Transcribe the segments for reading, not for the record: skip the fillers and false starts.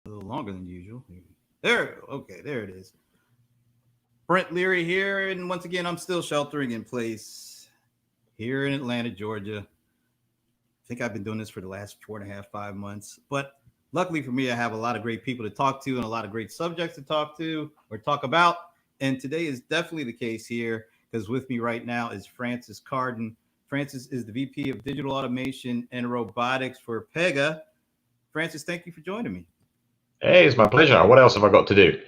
A little longer than usual. There, okay, there it is. Brent Leary here, and once again, I'm still sheltering in place here in Atlanta, Georgia. I think I've been doing this for the last 4.5, 5 months. But luckily for me, I have a lot of great people to talk to and a lot of great subjects to talk to or talk about. And today is definitely the case here because with me right now is Francis Carden. Francis is the VP of Digital Automation and Robotics for Pega. Francis, thank you for joining me. Hey, it's my pleasure. What else have I got to do?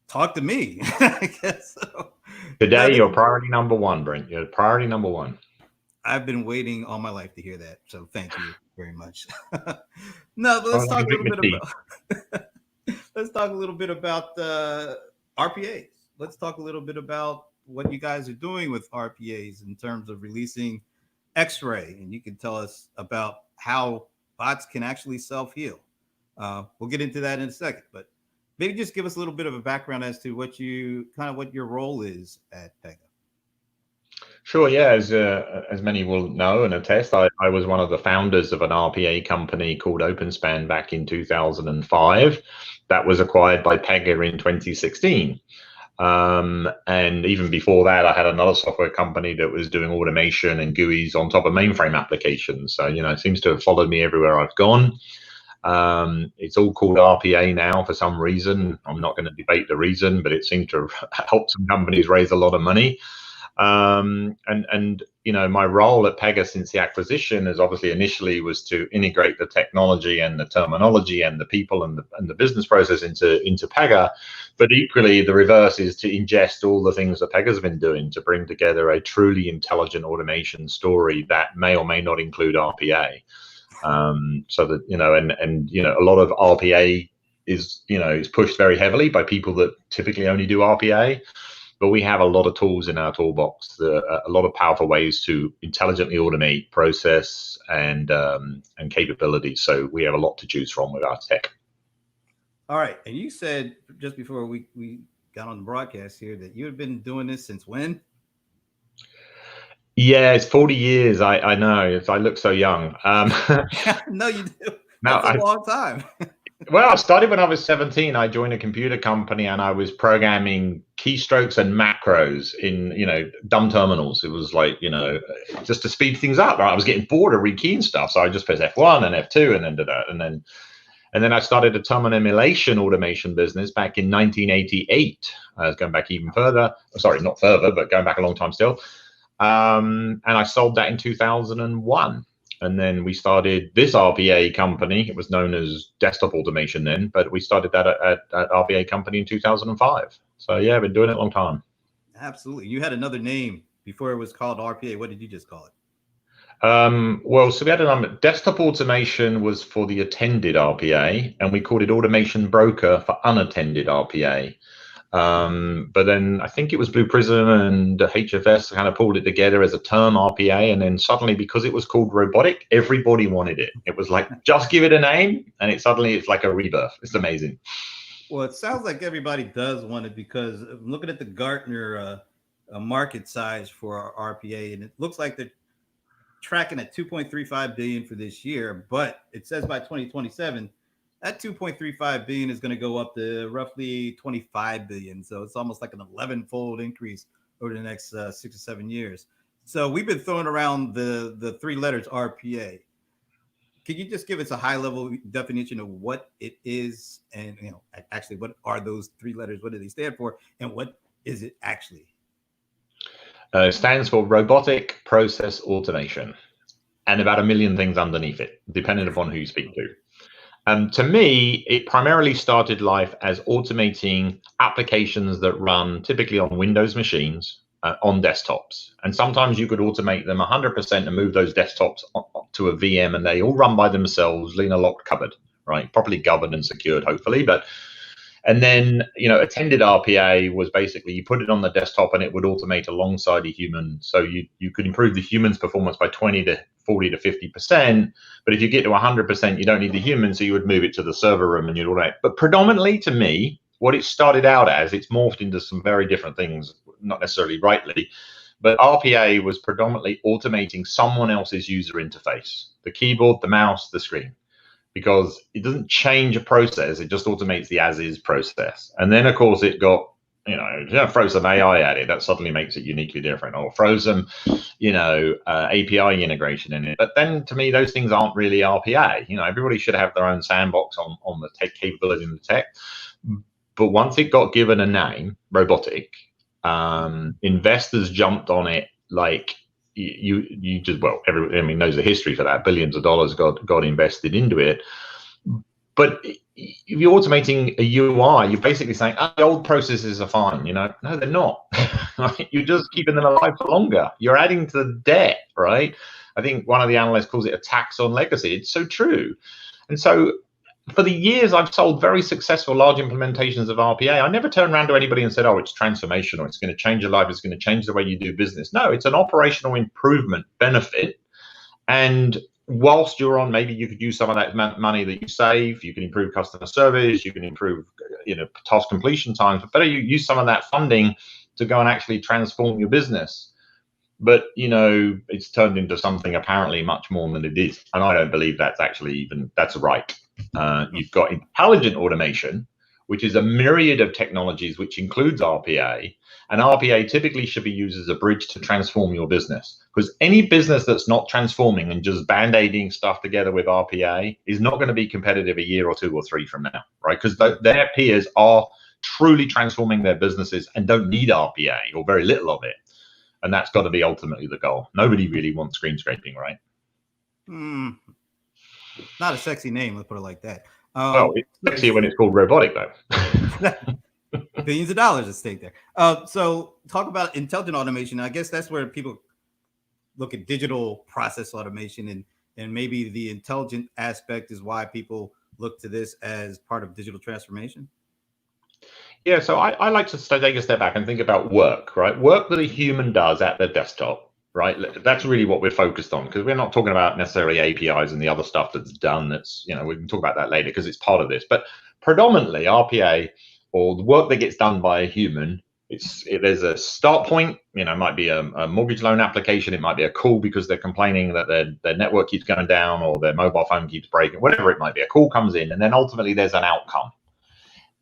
Talk to me. I guess so. Today, you're priority number one, Brent. You're priority number one. I've been waiting all my life to hear that. So thank you very much. No, but let's Sounds like talk a a bit little bit mystique. about let's talk a little bit about RPAs. Let's talk a little bit about what you guys are doing with RPAs in terms of releasing X-ray, and you can tell us about how bots can actually self-heal. We'll get into that in a second, but maybe just give us a little bit of a background as to what you kind of what your role is at Pega. Sure, yeah. As many will know and attest, I was one of the founders of an RPA company called OpenSpan back in 2005. That was acquired by Pega in 2016. And even before that, I had another software company that was doing automation and GUIs on top of mainframe applications. So, it seems to have followed me everywhere I've gone. It's all called RPA now for some reason. I'm not going to debate the reason, but it seemed to help some companies raise a lot of money. My role at Pega since the acquisition is obviously initially was to integrate the technology and the terminology and the people and the business process into Pega, but equally the reverse is to ingest all the things that Pega's been doing to bring together a truly intelligent automation story that may or may not include RPA. So that a lot of RPA is pushed very heavily by people that typically only do RPA. But we have a lot of tools in our toolbox, a lot of powerful ways to intelligently automate process and capabilities. So we have a lot to choose from with our tech. All right. And you said just before we got on the broadcast here that you had been doing this since when? Yeah, it's 40 years. I know. I look so young. No, you do. Now, That's a long time. Well, I started when I was 17. I joined a computer company and I was programming keystrokes and macros in, dumb terminals. It was like, just to speed things up. I was getting bored of rekeying stuff. So I just pressed F1 and F2 and then did that. And then I started a terminal emulation automation business back in 1988. I was going back even further. Sorry, not further, but going back a long time still. And I sold that in 2001. And then we started this RPA company. It was known as Desktop Automation then, but we started that at RPA company in 2005. So yeah, I've been doing it a long time. Absolutely. You had another name before it was called RPA. What did you just call it? So we had a Desktop Automation was for the attended RPA, and we called it Automation Broker for unattended RPA. But then I think it was Blue Prism and HFS kind of pulled it together as a term RPA. And then suddenly, because it was called robotic, everybody wanted it. It was like, just give it a name. And it's like a rebirth. It's amazing. Well, it sounds like everybody does want it because I'm looking at the Gartner market size for our RPA, and it looks like they're tracking at 2.35 billion for this year. But it says by 2027, that 2.35 billion is going to go up to roughly 25 billion. So it's almost like an 11-fold increase over the next 6 or 7 years. So we've been throwing around the three letters RPA. Can you just give us a high-level definition of what it is, and actually, what are those three letters? What do they stand for, and what is it actually? It stands for Robotic Process Automation, and about a million things underneath it, depending upon who you speak to. To me, it primarily started life as automating applications that run typically on Windows machines on desktops. And sometimes you could automate them 100% and move those desktops to a VM, and they all run by themselves in a locked cupboard, right? Properly governed and secured, hopefully. And then, attended RPA was basically you put it on the desktop and it would automate alongside a human. So you could improve the human's performance by 20 to 40 to 50%. But if you get to 100%, you don't need the human. So you would move it to the server room and you'd automate. But predominantly to me, what it started out as, it's morphed into some very different things, not necessarily rightly. But RPA was predominantly automating someone else's user interface, the keyboard, the mouse, the screen. because it doesn't change a process. It just automates the as-is process. And then, of course, it got, throw some AI at it, that suddenly makes it uniquely different, or throw some, API integration in it. But then, to me, those things aren't really RPA. Everybody should have their own sandbox on the tech capability in the tech. But once it got given a name, robotic, investors jumped on it like you just, well, everyone knows the history for that. Billions of dollars got invested into it. But if you're automating a UI, you're basically saying, the old processes are fine. No, they're not. You're just keeping them alive for longer. You're adding to the debt, right? I think one of the analysts calls it a tax on legacy. It's so true. And so for the years I've sold very successful large implementations of RPA, I never turned around to anybody and said, oh, it's transformational, it's going to change your life, it's going to change the way you do business. No, it's an operational improvement benefit. And whilst you're on, maybe you could use some of that money that you save, you can improve customer service, you can improve task completion times, but better you use some of that funding to go and actually transform your business. But it's turned into something apparently much more than it is, and I don't believe that's actually that's right. You've got intelligent automation, which is a myriad of technologies, which includes RPA. And RPA typically should be used as a bridge to transform your business, because any business that's not transforming and just band-aiding stuff together with RPA is not going to be competitive a year or 2 or 3 from now, right? Because their peers are truly transforming their businesses and don't need RPA or very little of it. And that's got to be ultimately the goal. Nobody really wants screen scraping, right? Not a sexy name, let's put it like that. Well, it's sexy when it's called robotic, though. Billions of dollars at stake there. So talk about intelligent automation. I guess that's where people look at digital process automation, and maybe the intelligent aspect is why people look to this as part of digital transformation. Yeah, so I like to take a step back and think about work, right? Work that a human does at their desktop, right? That's really what we're focused on, because we're not talking about necessarily APIs and the other stuff that's done. That's, we can talk about that later because it's part of this. But predominantly RPA, or the work that gets done by a human, there's a start point. It might be a mortgage loan application. It might be a call because they're complaining that their network keeps going down or their mobile phone keeps breaking, whatever it might be. A call comes in, and then ultimately there's an outcome.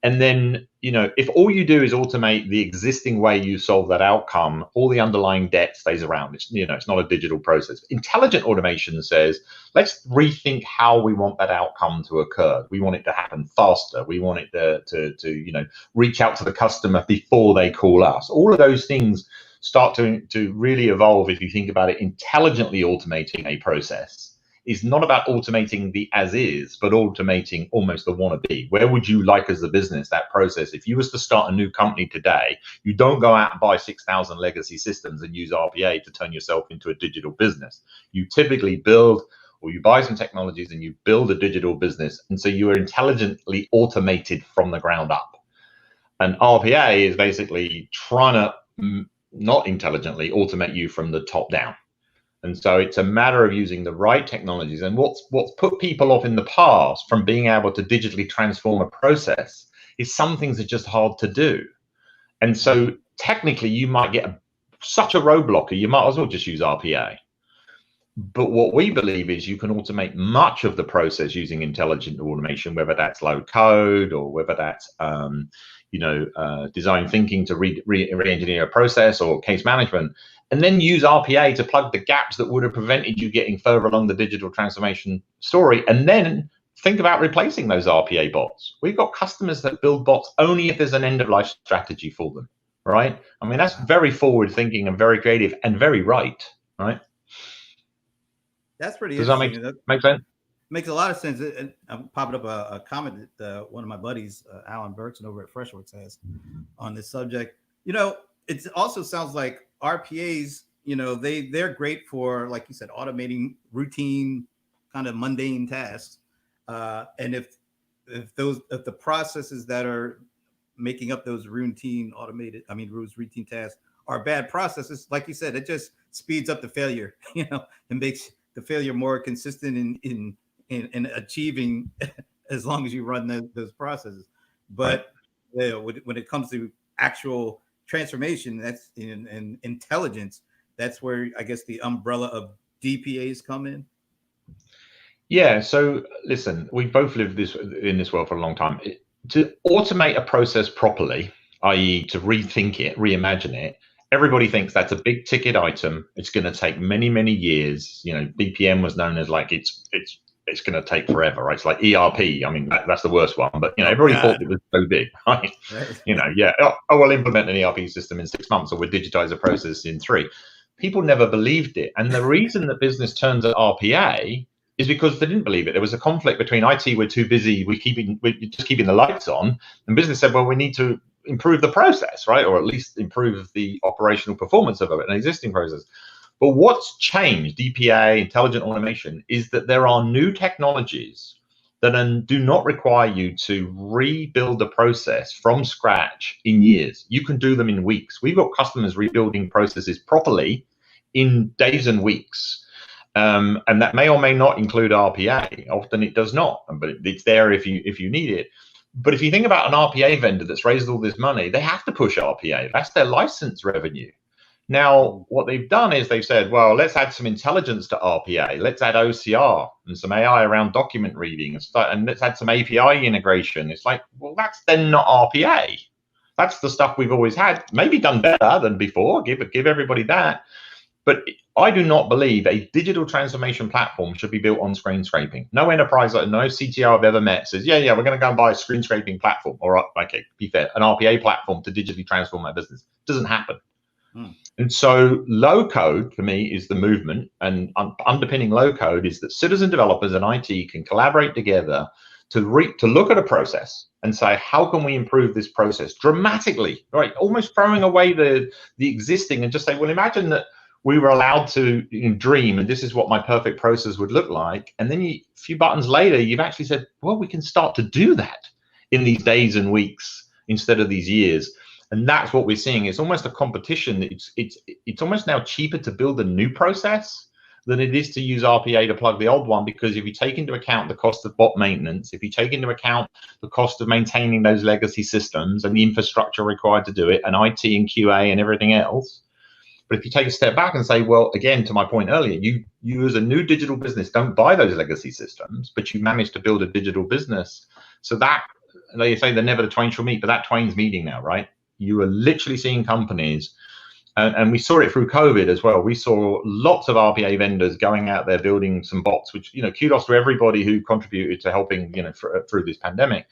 And then, if all you do is automate the existing way you solve that outcome, all the underlying debt stays around. It's not a digital process. Intelligent automation says, let's rethink how we want that outcome to occur. We want it to happen faster. We want it to reach out to the customer before they call us. All of those things start to really evolve if you think about it. Intelligently automating a process is not about automating the as is, but automating almost the wannabe. Where would you like as a business that process? If you was to start a new company today, you don't go out and buy 6,000 legacy systems and use RPA to turn yourself into a digital business. You typically build, or you buy some technologies and you build a digital business. And so you are intelligently automated from the ground up. And RPA is basically trying to not intelligently automate you from the top down. And so it's a matter of using the right technologies. And what's put people off in the past from being able to digitally transform a process is some things are just hard to do. And so technically you might get such a roadblocker, you might as well just use RPA. But what we believe is you can automate much of the process using intelligent automation, whether that's low code or whether that's design thinking to re-engineer a process, or case management, and then use RPA to plug the gaps that would have prevented you getting further along the digital transformation story. And then think about replacing those RPA bots. We've got customers that build bots only if there's an end-of-life strategy for them, right? I mean, that's very forward thinking and very creative and very right? That's pretty Does interesting. that make sense? Makes a lot of sense. I'm popping up a comment that one of my buddies, Alan Berkson over at Freshworks, has on this subject. It also sounds like RPAs, they're great for, like you said, automating routine kind of mundane tasks. And if the processes that are making up those routine tasks are bad processes, like you said, it just speeds up the failure, and makes the failure more consistent in achieving as long as you run those processes. But when it comes to actual transformation, that's in intelligence, that's where I guess the umbrella of DPAs come in. Yeah. So listen, we both lived in this world for a long time. To automate a process properly, i.e., to rethink it, reimagine it, everybody thinks that's a big ticket item. It's going to take many, many years. You know, BPM was known as like it's going to take forever, right? It's like ERP. I mean, that's the worst one. But you know, Oh everybody God. thought it was so big, right? Right. You know, yeah. Oh, we'll implement an ERP system in 6 months, or we'll digitize a process in 3. People never believed it, and the reason that business turns at RPA is because they didn't believe it. There was a conflict between IT, we're too busy, we're just keeping the lights on, and business said, well, we need to improve the process, right? Or at least improve the operational performance of an existing process. But what's changed, DPA, intelligent automation, is that there are new technologies that do not require you to rebuild the process from scratch in years. You can do them in weeks. We've got customers rebuilding processes properly in days and weeks. And that may or may not include RPA. Often it does not, but it's there if you need it. But if you think about an RPA vendor that's raised all this money, they have to push RPA. That's their license revenue. Now, what they've done is they've said, well, let's add some intelligence to RPA. Let's add OCR and some AI around document reading and let's add some API integration. It's like, well, that's then not RPA. That's the stuff we've always had, maybe done better than before. Give everybody that. But I do not believe a digital transformation platform should be built on screen scraping. No enterprise, no CTO I've ever met says, yeah, we're going to go and buy a screen scraping platform, or okay, be fair, an RPA platform to digitally transform my business. It doesn't happen. And so low code for me is the movement, and underpinning low code is that citizen developers and IT can collaborate together to look at a process and say, how can we improve this process dramatically, right? Almost throwing away the existing and just say, well, imagine that we were allowed to dream, and this is what my perfect process would look like. And then a few buttons later, you've actually said, well, we can start to do that in these days and weeks instead of these years. And that's what we're seeing. It's almost a competition. It's almost now cheaper to build a new process than it is to use RPA to plug the old one, because if you take into account the cost of bot maintenance, if you take into account the cost of maintaining those legacy systems and the infrastructure required to do it, and IT and QA and everything else. But if you take a step back and say, well, again, to my point earlier, you as a new digital business don't buy those legacy systems, but you manage to build a digital business. So that, they say that never the twain shall meet, but that twain's meeting now, right? You are literally seeing companies, and we saw it through COVID as well. We saw lots of RPA vendors going out there building some bots, which, kudos to everybody who contributed to helping, through this pandemic.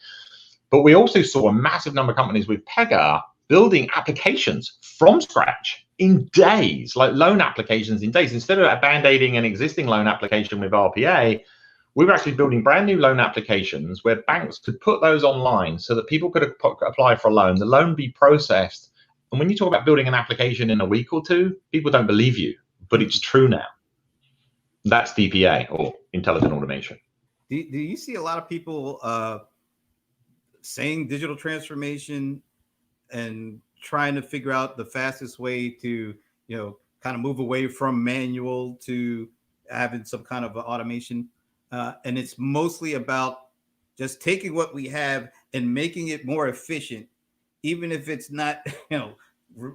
But we also saw a massive number of companies with Pega building applications from scratch in days, like loan applications in days. Instead of band-aiding an existing loan application with RPA, we were actually building brand new loan applications where banks could put those online so that people could apply for a loan, the loan be processed. And when you talk about building an application in a week or two, people don't believe you, but it's true now. That's DPA, or intelligent automation. Do you see a lot of people saying digital transformation and trying to figure out the fastest way to, kind of move away from manual to having some kind of automation? And it's mostly about just taking what we have and making it more efficient, even if it's not,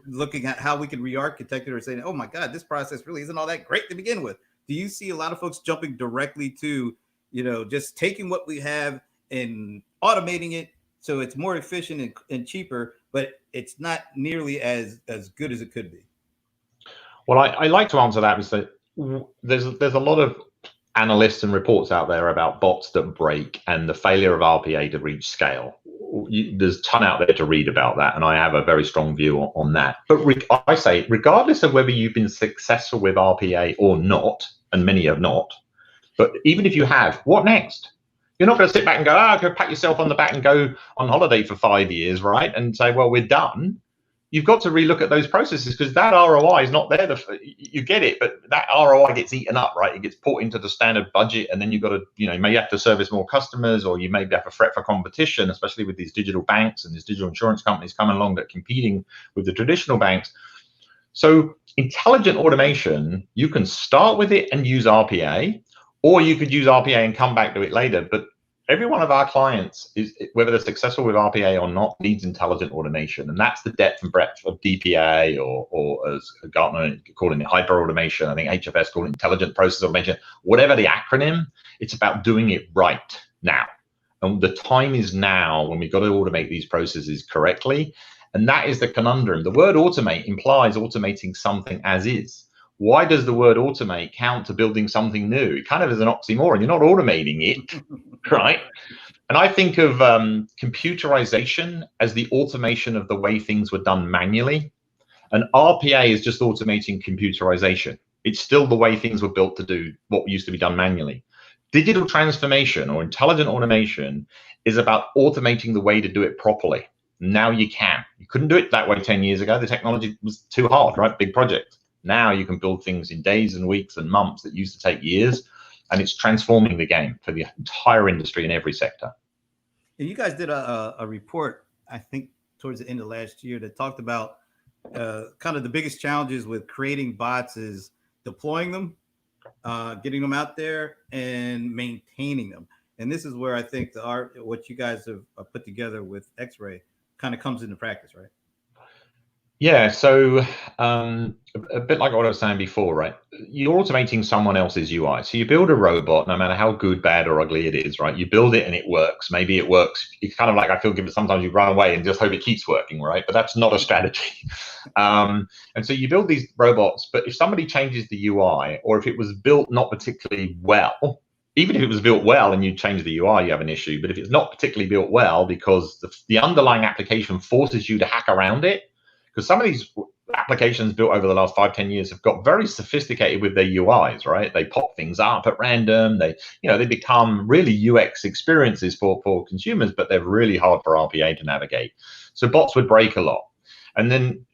looking at how we can re-architect it or saying, oh my God, this process really isn't all that great to begin with. Do you see a lot of folks jumping directly to, just taking what we have and automating it so it's more efficient and cheaper, but it's not nearly as good as it could be? Well, I like to answer that with that there's a lot of analysts and reports out there about bots that break and the failure of RPA to reach scale. There's a ton out there to read about that, and I have a very strong view on that. But I say, regardless of whether you've been successful with RPA or not, and many have not, but even if you have, what next? You're not going to sit back and go, go pat yourself on the back and go on holiday for 5 years, right? And say, well, we're done. You've got to relook at those processes, because that ROI is not there. You get it, but that ROI gets eaten up, right? It gets put into the standard budget, and then you've got to, maybe have to service more customers, or you maybe have a threat for competition, especially with these digital banks and these digital insurance companies coming along that are competing with the traditional banks. So intelligent automation, you can start with it and use RPA, or you could use RPA and come back to it later. But every one of our clients, is whether they're successful with RPA or not, needs intelligent automation, and that's the depth and breadth of DPA, or as Gartner calling it, hyper automation. I think HFS call it intelligent process automation. Whatever the acronym, it's about doing it right now, and the time is now when we've got to automate these processes correctly, and that is the conundrum. The word automate implies automating something as is. Why does the word automate count to building something new? It kind of is an oxymoron. You're not automating it, right? And I think of computerization as the automation of the way things were done manually. And RPA is just automating computerization. It's still the way things were built to do what used to be done manually. Digital transformation or intelligent automation is about automating the way to do it properly. Now you can. You couldn't do it that way 10 years ago. The technology was too hard, right? Big project. Now you can build things in days and weeks and months that used to take years, and it's transforming the game for the entire industry in every sector. And you guys did a report, I think, towards the end of last year that talked about kind of the biggest challenges with creating bots is deploying them, getting them out there, and maintaining them. And this is where I think what you guys have put together with X-Ray kind of comes into practice, right? Yeah, so a bit like what I was saying before, right? You're automating someone else's UI. So you build a robot, no matter how good, bad, or ugly it is, right? You build it and it works. Maybe it works. It's kind of like, I feel sometimes you run away and just hope it keeps working, right? But that's not a strategy. And so you build these robots, but if somebody changes the UI, or if it was built not particularly well, even if it was built well and you change the UI, you have an issue. But if it's not particularly built well because the underlying application forces you to hack around it, because some of these applications built over the last 5-10 years have got very sophisticated with their UIs, right? They pop things up at random. They become really UX experiences for consumers, but they're really hard for RPA to navigate. So bots would break a lot. And then,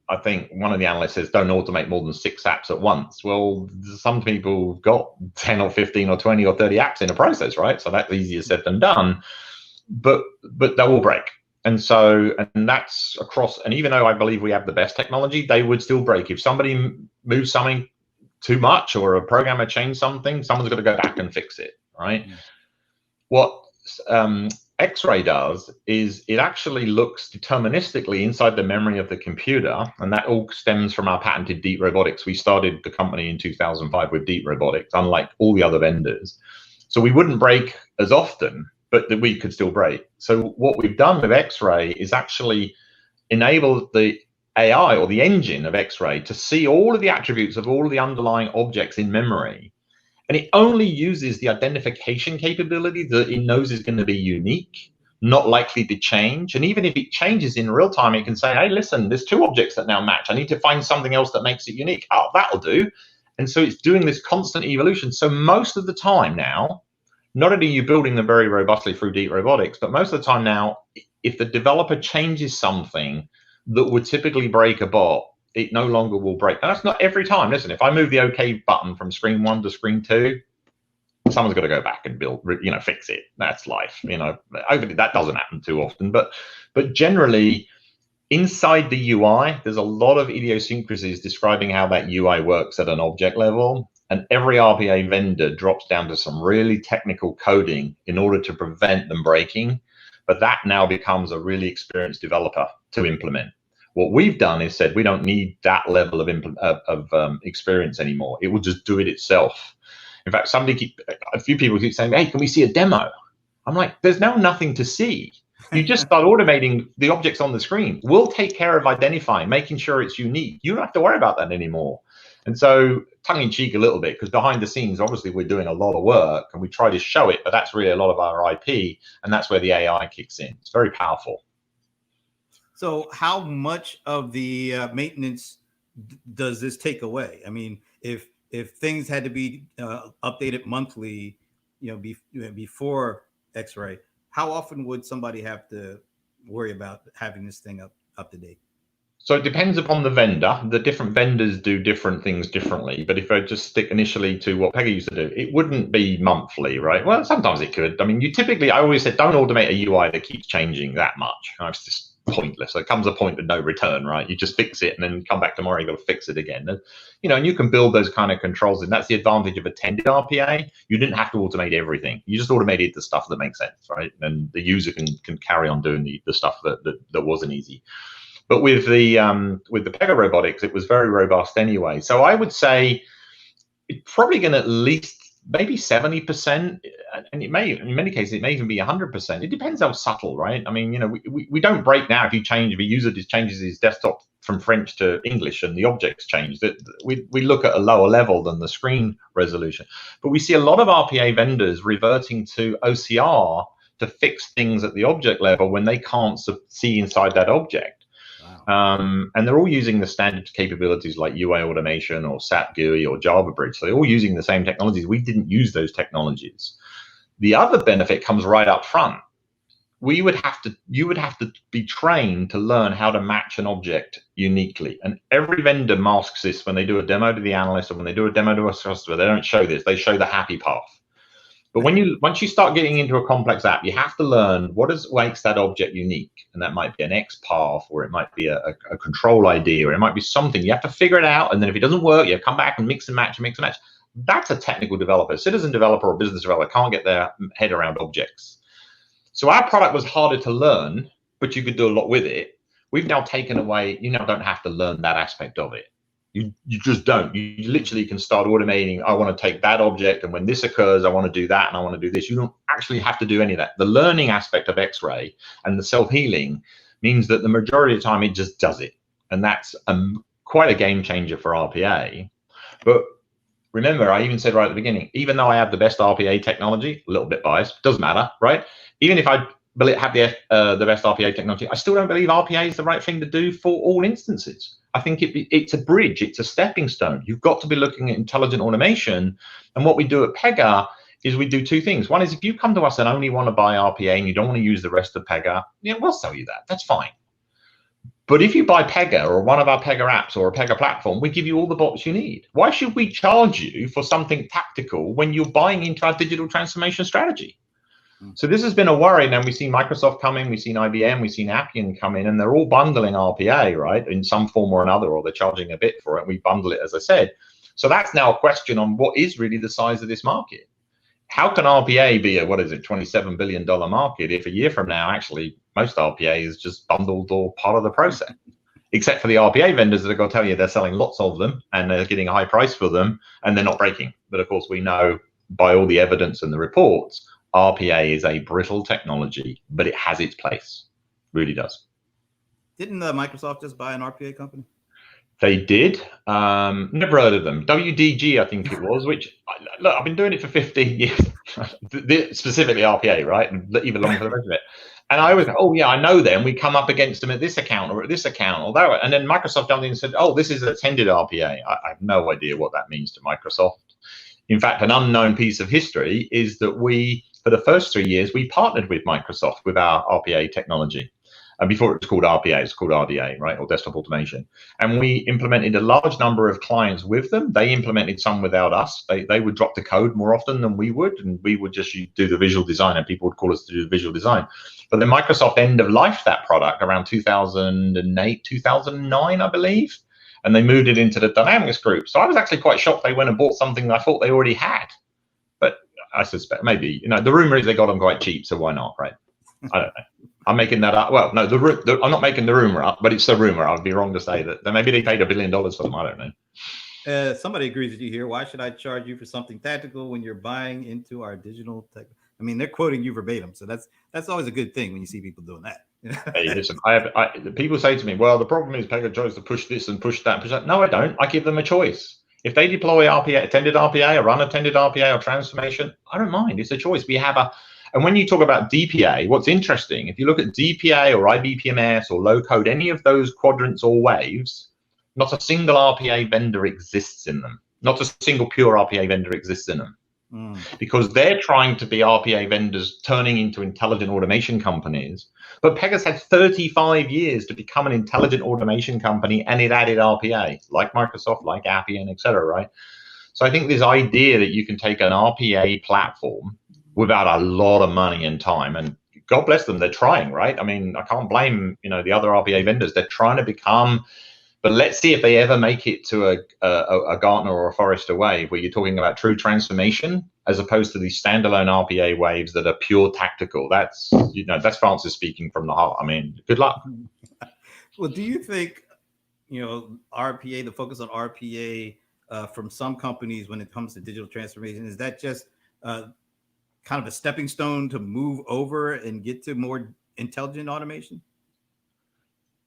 I think one of the analysts says, don't automate more than 6 apps at once. Well, some people have got 10 or 15 or 20 or 30 apps in a process, right? So that's easier said than done, but they will break. And that's across, and even though I believe we have the best technology, they would still break. If somebody moves something too much or a programmer changed something, someone's got to go back and fix it, right? Mm. What X-Ray does is it actually looks deterministically inside the memory of the computer, and that all stems from our patented deep robotics. We started the company in 2005 with deep robotics, unlike all the other vendors. So we wouldn't break as often, but that we could still break. So what we've done with X-Ray is actually enable the AI or the engine of X-Ray to see all of the attributes of all of the underlying objects in memory. And it only uses the identification capability that it knows is going to be unique, not likely to change. And even if it changes in real time, it can say, hey, listen, there's 2 objects that now match. I need to find something else that makes it unique. Oh, that'll do. And so it's doing this constant evolution. So most of the time now, not only are you building them very robustly through deep robotics, but most of the time now, if the developer changes something that would typically break a bot, it no longer will break. And that's not every time. Listen, if I move the OK button from screen 1 to screen 2, someone's got to go back and fix it. That's life. That doesn't happen too often. But generally, inside the UI, there's a lot of idiosyncrasies describing how that UI works at an object level. And every RPA vendor drops down to some really technical coding in order to prevent them breaking. But that now becomes a really experienced developer to implement. What we've done is said we don't need that level of experience anymore. It will just do it itself. In fact, a few people keep saying, hey, can we see a demo? I'm like, there's now nothing to see. You just start automating the objects on the screen. We'll take care of identifying, making sure it's unique. You don't have to worry about that anymore. And so, tongue-in-cheek a little bit, because behind the scenes, obviously, we're doing a lot of work, and we try to show it, but that's really a lot of our IP, and that's where the AI kicks in. It's very powerful. So how much of the maintenance does this take away? I mean, if things had to be updated monthly, before X-Ray, how often would somebody have to worry about having this thing up to date? So it depends upon the vendor. The different vendors do different things differently. But if I just stick initially to what Pega used to do, it wouldn't be monthly, right? Well, sometimes it could. I mean, I always said, don't automate a UI that keeps changing that much. It's just pointless. There comes a point of no return, right? You just fix it and then come back tomorrow, you got to fix it again. And, and you can build those kind of controls, and that's the advantage of attended RPA. You didn't have to automate everything. You just automated the stuff that makes sense, right? And the user can carry on doing the stuff that wasn't easy. But with the Pega robotics, it was very robust anyway. So I would say it's probably going to at least maybe 70%, and it may, in many cases, it may even be 100%. It depends how subtle, right? I mean, we don't break now if a user just changes his desktop from French to English and the objects change. That we look at a lower level than the screen resolution. But we see a lot of RPA vendors reverting to OCR to fix things at the object level when they can't see inside that object. Wow. And they're all using the standard capabilities like UI automation or SAP GUI or Java Bridge. So they're all using the same technologies. We didn't use those technologies. The other benefit comes right up front. You would have to be trained to learn how to match an object uniquely. And every vendor masks this when they do a demo to the analyst or when they do a demo to a customer. They don't show this. They show the happy path. But once you start getting into a complex app, you have to learn what makes that object unique. And that might be an X path, or it might be a control ID, or it might be something. You have to figure it out. And then if it doesn't work, you come back and mix and match and mix and match. That's a technical developer. A citizen developer or business developer can't get their head around objects. So our product was harder to learn, but you could do a lot with it. We've now taken away, you now don't have to learn that aspect of it. You just don't. You literally can start automating. I want to take that object, and when this occurs, I want to do that, and I want to do this. You don't actually have to do any of that. The learning aspect of X-ray and the self-healing means that the majority of the time it just does it, and that's quite a game changer for RPA. But remember, I even said right at the beginning, even though I have the best RPA technology, a little bit biased, doesn't matter, right? Even if I have the best RPA technology, I still don't believe RPA is the right thing to do for all instances. I think it's a bridge, it's a stepping stone. You've got to be looking at intelligent automation. And what we do at Pega is we do two things. One is if you come to us and only want to buy RPA and you don't want to use the rest of Pega, we'll sell you that. That's fine. But if you buy Pega or one of our Pega apps or a Pega platform, we give you all the bots you need. Why should we charge you for something tactical when you're buying into our digital transformation strategy? So this has been a worry. Now we've seen Microsoft come in, we've seen IBM, we've seen Appian come in, and they're all bundling RPA, right, in some form or another, or they're charging a bit for it. We bundle it, as I said. So that's now a question on what is really the size of this market. How can RPA be a, $27 billion market if a year from now, actually, most RPA is just bundled or part of the process? Except for the RPA vendors that are going to tell you they're selling lots of them and they're getting a high price for them and they're not breaking. But of course, we know by all the evidence and the reports, RPA is a brittle technology, but it has its place. Really does. Didn't Microsoft just buy an RPA company? They did. Never heard of them. WDG, I think it was, which, look, I've been doing it for 15 years, specifically RPA, right? And even longer for the rest of it. And I always go, oh, yeah, I know them. We come up against them at this account or at this account or that. And then Microsoft jumped in and said, oh, this is attended RPA. I have no idea what that means to Microsoft. In fact, an unknown piece of history is that for the first 3 years, we partnered with Microsoft with our RPA technology. And before it was called RPA, it's called RDA, right, or desktop automation. And we implemented a large number of clients with them. They implemented some without us. They would drop the code more often than we would, and we would just do the visual design, and people would call us to do the visual design. But then Microsoft end of life that product around 2008, 2009, I believe. And they moved it into the Dynamics group. So I was actually quite shocked they went and bought something I thought they already had. But I suspect maybe, the rumor is they got them quite cheap, so why not, right? I don't know. I'm making that up. Well, no, I'm not making the rumor up, but it's the rumor. I'd be wrong to say that. Maybe they paid $1 billion for them. I don't know. Somebody agrees with you here. Why should I charge you for something tactical when you're buying into our digital tech? I mean, they're quoting you verbatim, so that's always a good thing when you see people doing that. Hey, listen, people say to me, well, the problem is Pega tries to push this and push that, push that. No, I don't. I give them a choice. If they deploy RPA, attended RPA, or run attended RPA, or transformation, I don't mind. It's a choice. And when you talk about DPA, what's interesting, if you look at DPA or IBPMS or low code, any of those quadrants or waves, not a single RPA vendor exists in them. Not a single pure RPA vendor exists in them. Because they're trying to be RPA vendors turning into intelligent automation companies. But Pega's had 35 years to become an intelligent automation company, and it added RPA, like Microsoft, like Appian, et cetera, right? So I think this idea that you can take an RPA platform without a lot of money and time, and God bless them, they're trying, right? I mean, I can't blame, the other RPA vendors. They're trying to become, but let's see if they ever make it to a Gartner or a Forrester wave where you're talking about true transformation as opposed to these standalone RPA waves that are pure tactical. That's Francis speaking from the heart. I mean, good luck. Well, do you think, RPA, the focus on RPA from some companies when it comes to digital transformation, is that just kind of a stepping stone to move over and get to more intelligent automation?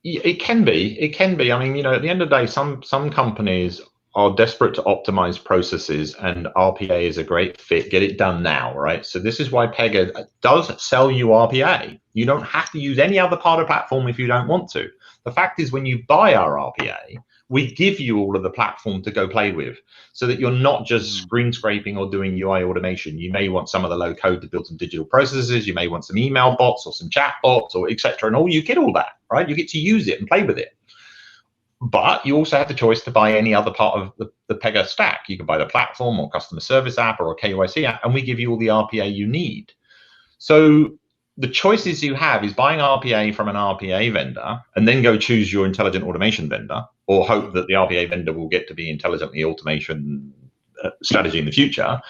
It can be. It can be. I mean, at the end of the day, some companies are desperate to optimize processes, and RPA is a great fit. Get it done now, right? So this is why Pega does sell you RPA. You don't have to use any other part of the platform if you don't want to. The fact is, when you buy our RPA, we give you all of the platform to go play with, so that you're not just screen scraping or doing UI automation. You may want some of the low code to build some digital processes. You may want some email bots or some chat bots or etc. And you get all that, right? You get to use it and play with it. But you also have the choice to buy any other part of the Pega stack. You can buy the platform or customer service app or a KYC app, and we give you all the RPA you need. So the choices you have is buying RPA from an RPA vendor and then go choose your intelligent automation vendor, or hope that the RPA vendor will get to be intelligently automation strategy in the future.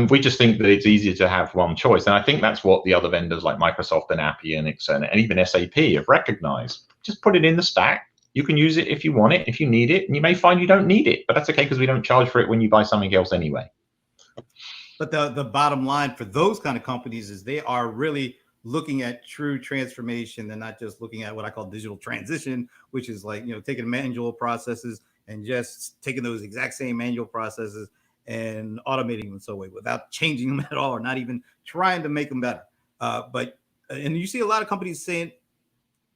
We just think that it's easier to have one choice. And I think that's what the other vendors like Microsoft and Appian and even SAP have recognized. Just put it in the stack. You can use it if you want it, if you need it, and you may find you don't need it, but that's okay because we don't charge for it when you buy something else anyway. But the bottom line for those kind of companies is they are really looking at true transformation. They're not just looking at what I call digital transition, which is like, taking manual processes and just taking those exact same manual processes and automating them some way without changing them at all, or not even trying to make them better. And you see a lot of companies saying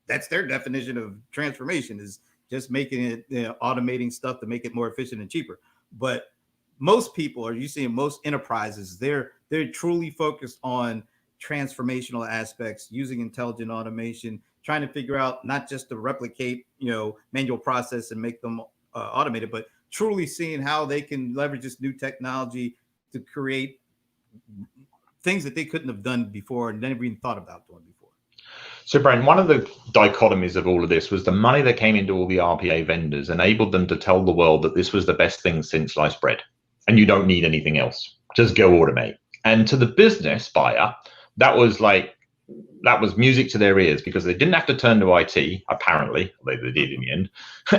that's their definition of transformation, is just making it, automating stuff to make it more efficient and cheaper. But most people, or you see in most enterprises, they're truly focused on transformational aspects, using intelligent automation, trying to figure out not just to replicate, manual process and make them automated, but truly seeing how they can leverage this new technology to create things that they couldn't have done before and never even thought about doing before. So, Brian, one of the dichotomies of all of this was the money that came into all the RPA vendors enabled them to tell the world that this was the best thing since sliced bread, and you don't need anything else. Just go automate. And to the business buyer, that was music to their ears, because they didn't have to turn to IT, apparently. They did in the end.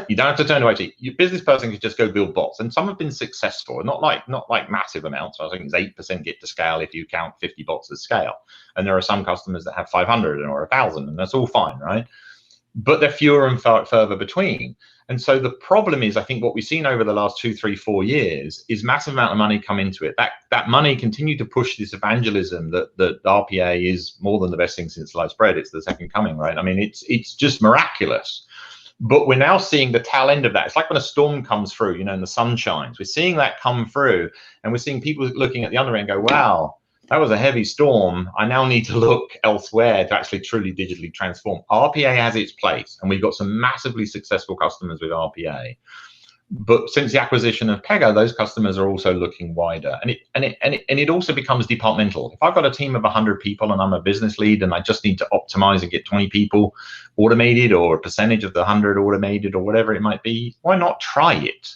You don't have to turn to IT. Your business person could just go build bots. And some have been successful, not like massive amounts. I think it's 8% get to scale if you count 50 bots as scale. And there are some customers that have 500 or 1,000, and that's all fine, right? But they're fewer and further between. And so the problem is, I think what we've seen over the last 2, 3, 4 years is massive amount of money come into it. That money continued to push this evangelism that RPA is more than the best thing since sliced bread. It's the second coming, right? I mean, it's just miraculous. But we're now seeing the tail end of that. It's like when a storm comes through, and the sun shines. We're seeing that come through, and we're seeing people looking at the other end and go, wow, that was a heavy storm. I now need to look elsewhere to actually truly digitally transform. RPA has its place, and we've got some massively successful customers with RPA. But since the acquisition of Pega, those customers are also looking wider, and it also becomes departmental. If I've got a team of 100 people and I'm a business lead and I just need to optimize and get 20 people automated, or a percentage of the 100 automated, or whatever it might be, why not try it?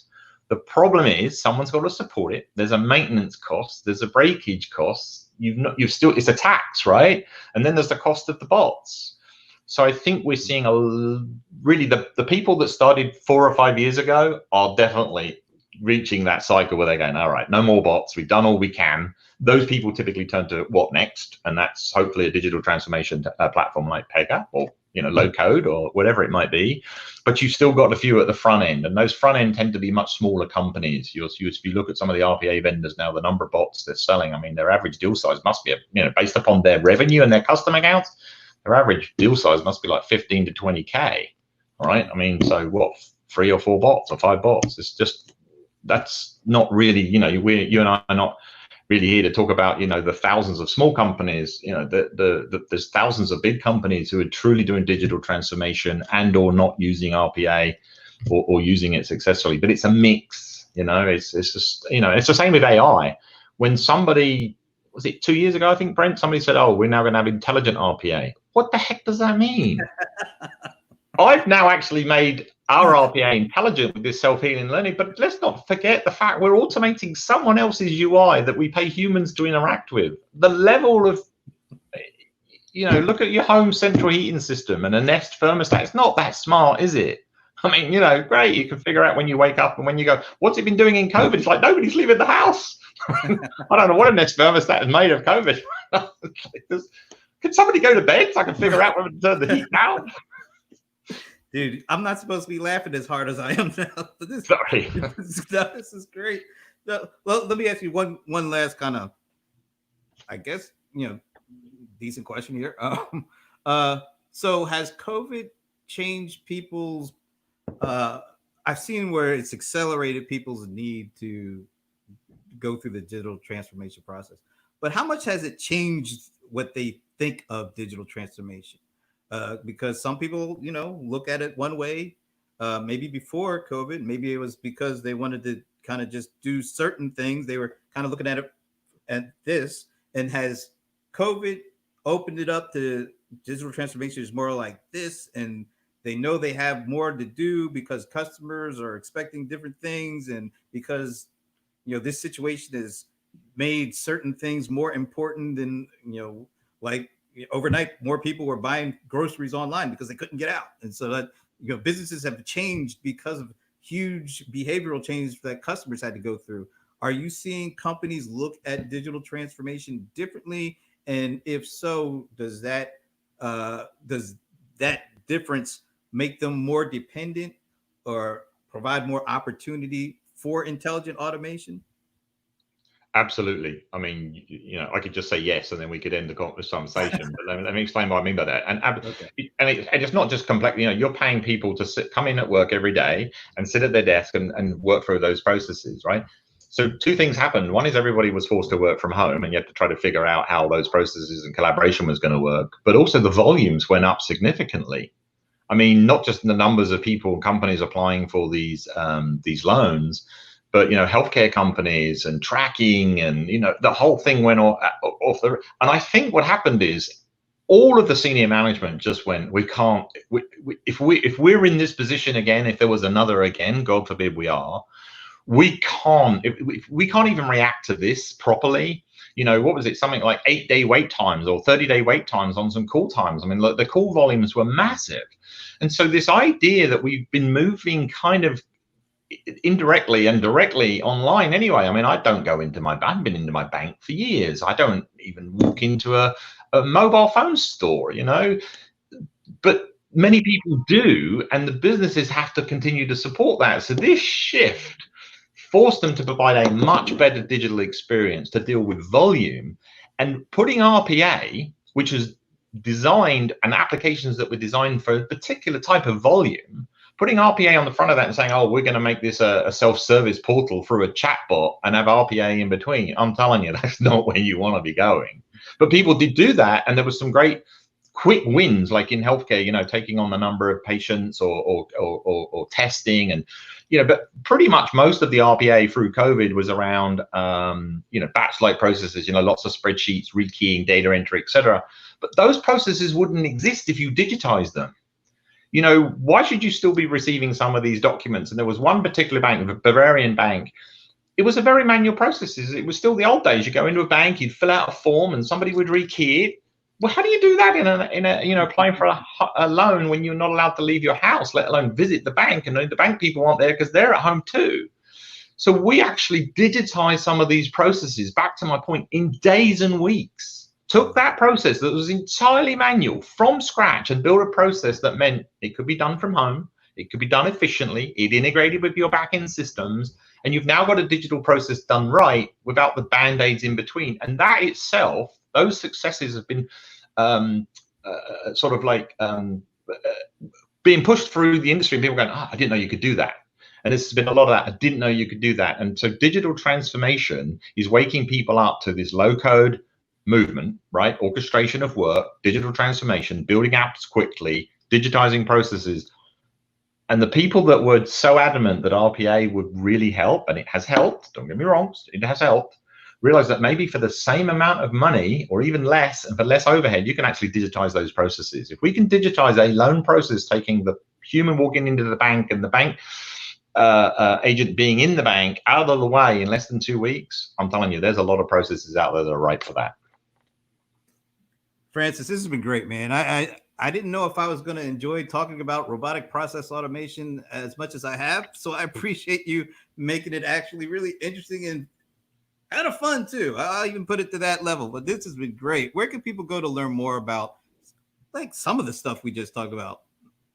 The problem is someone's got to support it. There's a maintenance cost. There's a breakage cost. It's a tax, right? And then there's the cost of the bots. So I think we're seeing really the people that started 4 or 5 years ago are definitely reaching that cycle where they're going, all right, no more bots. We've done all we can. Those people typically turn to what next? And that's hopefully a digital transformation platform like Pega, or low code, or whatever it might be. But you've still got a few at the front end, and those front end tend to be much smaller companies. If you look at some of the RPA vendors now, the number of bots they're selling, I mean, their average deal size must be, based upon their revenue and their customer accounts, their average deal size must be like 15 to 20K, right? I mean, so what, 3 or 4 bots or 5 bots? It's just, that's not really, you and I are not really here to talk about, the thousands of small companies. There's thousands of big companies who are truly doing digital transformation and or not using RPA or using it successfully. But it's a mix. It's just, it's the same with AI. When somebody was it 2 years ago, I think, Brent, somebody said, oh, we're now going to have intelligent RPA. What the heck does that mean? I've now actually made our RPA intelligent with this self-healing learning, but let's not forget the fact we're automating someone else's UI that we pay humans to interact with. The level of, look at your home central heating system and a Nest thermostat. It's not that smart, is it? I mean, great, you can figure out when you wake up and when you go, what's it been doing in COVID? It's like, nobody's leaving the house. I don't know what a Nest thermostat is made of COVID. Can somebody go to bed so I can figure out when to turn the heat down? Dude, I'm not supposed to be laughing as hard as I am now. Sorry. This is great. Well, let me ask you one last kind of, I guess, decent question here. So has COVID changed people's, I've seen where it's accelerated people's need to go through the digital transformation process, but how much has it changed what they think of digital transformation? Because some people, look at it one way, maybe before COVID, maybe it was because they wanted to kind of just do certain things. They were kind of looking at it at this, and has COVID opened it up to digital transformation is more like this, and they know they have more to do because customers are expecting different things, and because this situation has made certain things more important than like overnight more people were buying groceries online because they couldn't get out, and so that businesses have changed because of huge behavioral change that customers had to go through. Are you seeing companies look at digital transformation differently? And if so, does that difference make them more dependent or provide more opportunity for intelligent automation? Absolutely. I mean, I could just say yes, and then we could end the conversation. But let me explain what I mean by that. And Okay. it's not just complex. You're paying people to come in at work every day and sit at their desk and work through those processes, right? So two things happened. One is everybody was forced to work from home, and you had to try to figure out how those processes and collaboration was going to work. But also the volumes went up significantly. I mean, not just the numbers of people and companies applying for these loans, but healthcare companies and tracking, and the whole thing went off the. And I think what happened is all of the senior management just went, we can't. If we're in this position again, if there was another again, God forbid we are, we can't even react to this properly. What was it? Something like 8-day wait times or 30-day wait times on some call times. I mean, look, the call volumes were massive. And so this idea that we've been moving kind of indirectly and directly online anyway. I mean, I don't go into I haven't been into my bank for years. I don't even walk into a mobile phone store, but many people do, and the businesses have to continue to support that. So this shift forced them to provide a much better digital experience to deal with volume, and putting RPA, which is designed, and applications that were designed for a particular type of volume, putting RPA on the front of that and saying, oh, we're going to make this a self-service portal through a chatbot and have RPA in between. I'm telling you, that's not where you want to be going. But people did do that, and there was some great quick wins, like in healthcare, taking on the number of patients or testing, and but pretty much most of the RPA through COVID was around batch-like processes, lots of spreadsheets, rekeying, data entry, etc. But those processes wouldn't exist if you digitize them. Why should you still be receiving some of these documents? And there was one particular bank, the Bavarian bank. It was a very manual process. It was still the old days. You go into a bank, you'd fill out a form, and somebody would rekey it. Well, how do you do that in a applying for a loan when you're not allowed to leave your house, let alone visit the bank? And the bank people aren't there because they're at home too. So we actually digitized some of these processes, back to my point, in days and weeks. Took that process that was entirely manual from scratch and built a process that meant it could be done from home, it could be done efficiently, it integrated with your back-end systems, and you've now got a digital process done right without the band-aids in between. And that itself, those successes have been being pushed through the industry, and people going, I didn't know you could do that. And there's been a lot of that. I didn't know you could do that. And so digital transformation is waking people up to this low-code movement, right? Orchestration of work, digital transformation, building apps quickly, digitizing processes. And the people that were so adamant that RPA would really help, and it has helped, don't get me wrong, it has helped, realize that maybe for the same amount of money or even less, and for less overhead, you can actually digitize those processes. If we can digitize a loan process, taking the human walking into the bank and the bank agent being in the bank out of the way in less than 2 weeks, I'm telling you, there's a lot of processes out there that are right for that. Francis, this has been great, man. I didn't know if I was going to enjoy talking about robotic process automation as much as I have. So I appreciate you making it actually really interesting and kind of fun too. I'll even put it to that level. But this has been great. Where can people go to learn more about like some of the stuff we just talked about?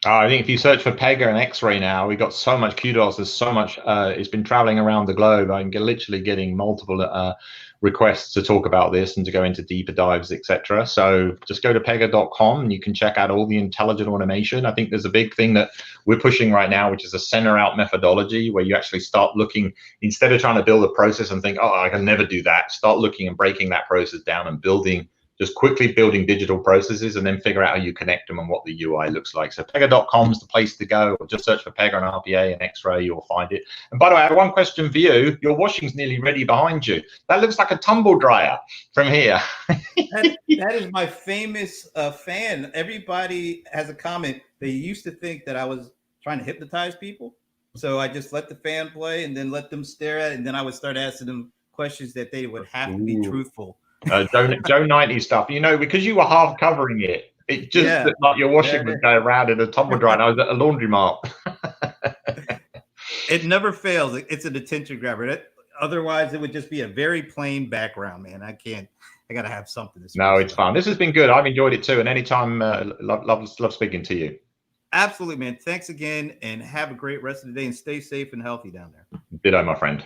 I think if you search for Pega and X-ray now, we got so much kudos. There's so much. It's been traveling around the globe. I'm literally getting multiple requests to talk about this and to go into deeper dives, etc. So just go to pega.com and you can check out all the intelligent automation. I think there's a big thing that we're pushing right now, which is a center out methodology, where you actually start looking, instead of trying to build a process and think, oh, I can never do that, start looking and breaking that process down and just quickly building digital processes, and then figure out how you connect them and what the UI looks like. So pega.com is the place to go, or just search for Pega and RPA and X-ray, you'll find it. And by the way, I have one question for you. Your washing's nearly ready behind you. That looks like a tumble dryer from here. that is my famous fan. Everybody has a comment. They used to think that I was trying to hypnotize people. So I just let the fan play and then let them stare at it. And then I would start asking them questions that they would have to be truthful. Joe 90 stuff, because you were half covering it. It just looked like your washing was going around in a tumble dryer. And I was at a laundromat. It never fails. It's an attention grabber. Otherwise, it would just be a very plain background, man. I got to have something. No, it's fun. This has been good. I've enjoyed it too. And anytime, love speaking to you. Absolutely, man. Thanks again, and have a great rest of the day, and stay safe and healthy down there. Ditto, my friend.